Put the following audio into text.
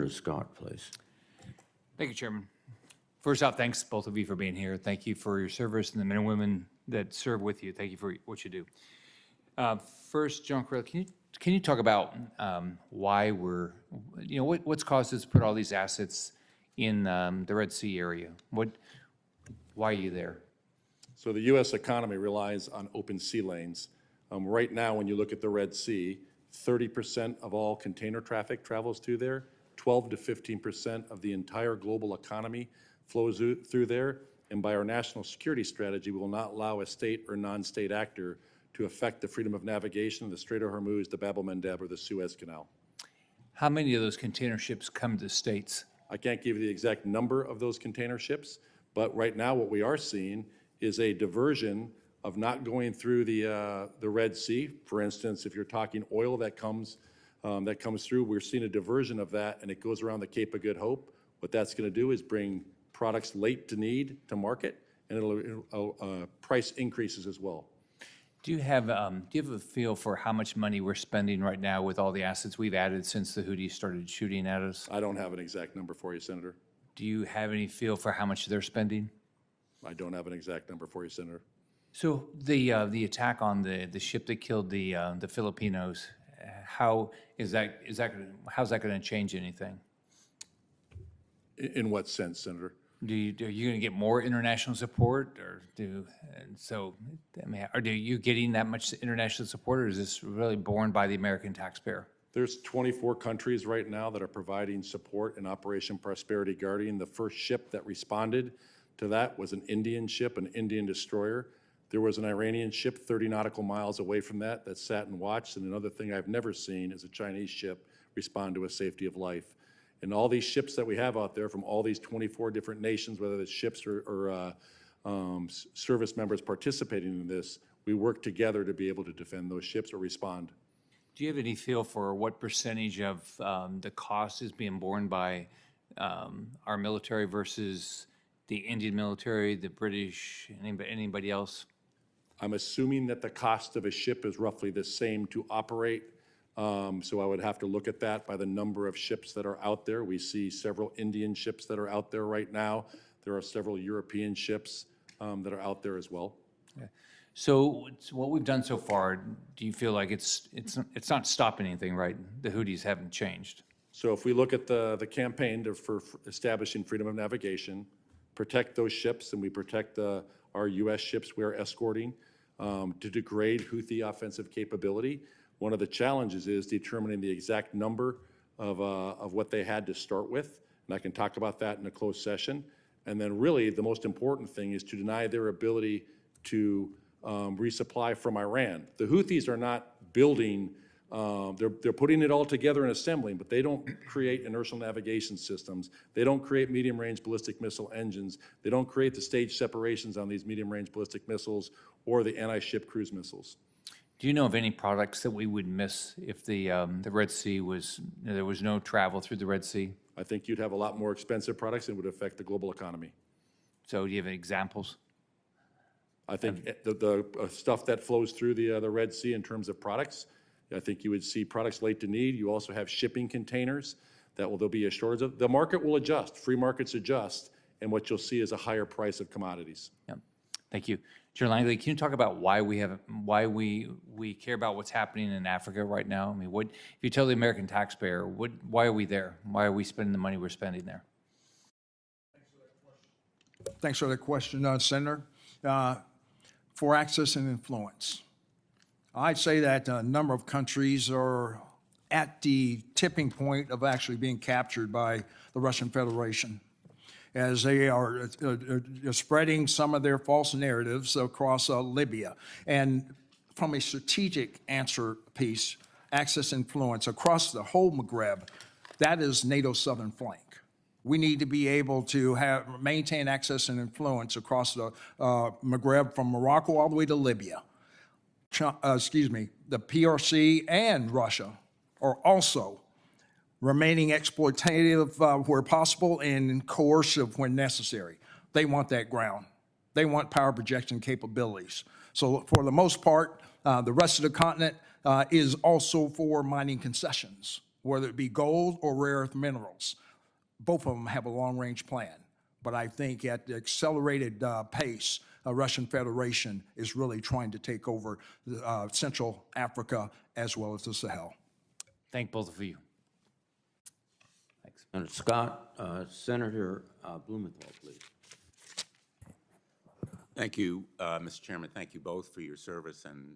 Scott, please. Thank you, Chairman. First off, thanks both of you for being here. Thank you for your service and the men and women that serve with you. Thank you for what you do. First, John Correll, can you talk about why we're, what's caused us to put all these assets in the Red Sea area? Why are you there? So the U.S. economy relies on open sea lanes. Right now, when you look at the Red Sea, 30% of all container traffic travels through there. 12 to 15% of the entire global economy flows through there. And by our national security strategy, we will not allow a state or non-state actor to affect the freedom of navigation of the Strait of Hormuz, the Bab el-Mandeb, or the Suez Canal. How many of those container ships come to the States? I can't give you the exact number of those container ships, but right now what we are seeing is a diversion of not going through the Red Sea. For instance, if you're talking oil that comes through, we're seeing a diversion of that, and it goes around the Cape of Good Hope. What that's going to do is bring products late to need to market, and it'll price increases as well. Do you have a feel for how much money we're spending right now with all the assets we've added since the Houthis started shooting at us? I don't have an exact number for you, Senator. Do you have any feel for how much they're spending? I don't have an exact number for you, Senator. So the attack on the ship that killed the Filipinos, how's that going to change anything? In what sense, Senator? Are you going to get more international support, are you getting that much international support, or is this really borne by the American taxpayer? There's 24 countries right now that are providing support in Operation Prosperity Guardian. The first ship that responded to that was an Indian ship, an Indian destroyer. There was an Iranian ship 30 nautical miles away from that sat and watched. And another thing I've never seen is a Chinese ship respond to a safety of life. And all these ships that we have out there from all these 24 different nations, whether it's ships or service members participating in this, we work together to be able to defend those ships or respond. Do you have any feel for what percentage of the cost is being borne by our military versus the Indian military, the British, anybody else? I'm assuming that the cost of a ship is roughly the same to operate. So I would have to look at that by the number of ships that are out there. We see several Indian ships that are out there right now. There are several European ships that are out there as well. Okay. So what we've done so far, do you feel like it's not stopping anything, right? The Houthis haven't changed. So if we look at the campaign for establishing freedom of navigation, protect those ships, and we protect our U.S. ships we are escorting to degrade Houthi offensive capability. One of the challenges is determining the exact number of what they had to start with, and I can talk about that in a closed session. And then really the most important thing is to deny their ability to resupply from Iran. The Houthis are not building, they're putting it all together and assembling, but they don't create inertial navigation systems. They don't create medium-range ballistic missile engines. They don't create the stage separations on these medium-range ballistic missiles or the anti-ship cruise missiles. Do you know of any products that we would miss if the Red Sea there was no travel through the Red Sea? I think you'd have a lot more expensive products and it would affect the global economy. So do you have any examples? I think the stuff that flows through the Red Sea in terms of products, I think you would see products late to need. You also have shipping containers there'll be a shortage of. The market will adjust. Free markets adjust, and what you'll see is a higher price of commodities. Yeah. Thank you. Chair Langley, can you talk about why we care about what's happening in Africa right now? I mean, if you tell the American taxpayer, why are we there? Why are we spending the money we're spending there? Thanks for that question, Senator. For access and influence, I'd say that a number of countries are at the tipping point of actually being captured by the Russian Federation, as they are spreading some of their false narratives across Libya. And from a strategic answer piece, access and influence across the whole Maghreb, that is NATO's southern flank. We need to be able to maintain access and influence across the Maghreb from Morocco all the way to Libya. The PRC and Russia are also remaining exploitative where possible and coercive when necessary. They want that ground. They want power projection capabilities. So for the most part, the rest of the continent is also for mining concessions. whether it be gold or rare earth minerals. Both of them have a long-range plan. But I think at the accelerated pace, Russian Federation is really trying to take over Central Africa as well as the Sahel. Thank both of you. Thanks. Senator Scott, Senator Blumenthal, please. Thank you, Mr. Chairman. Thank you both for your service and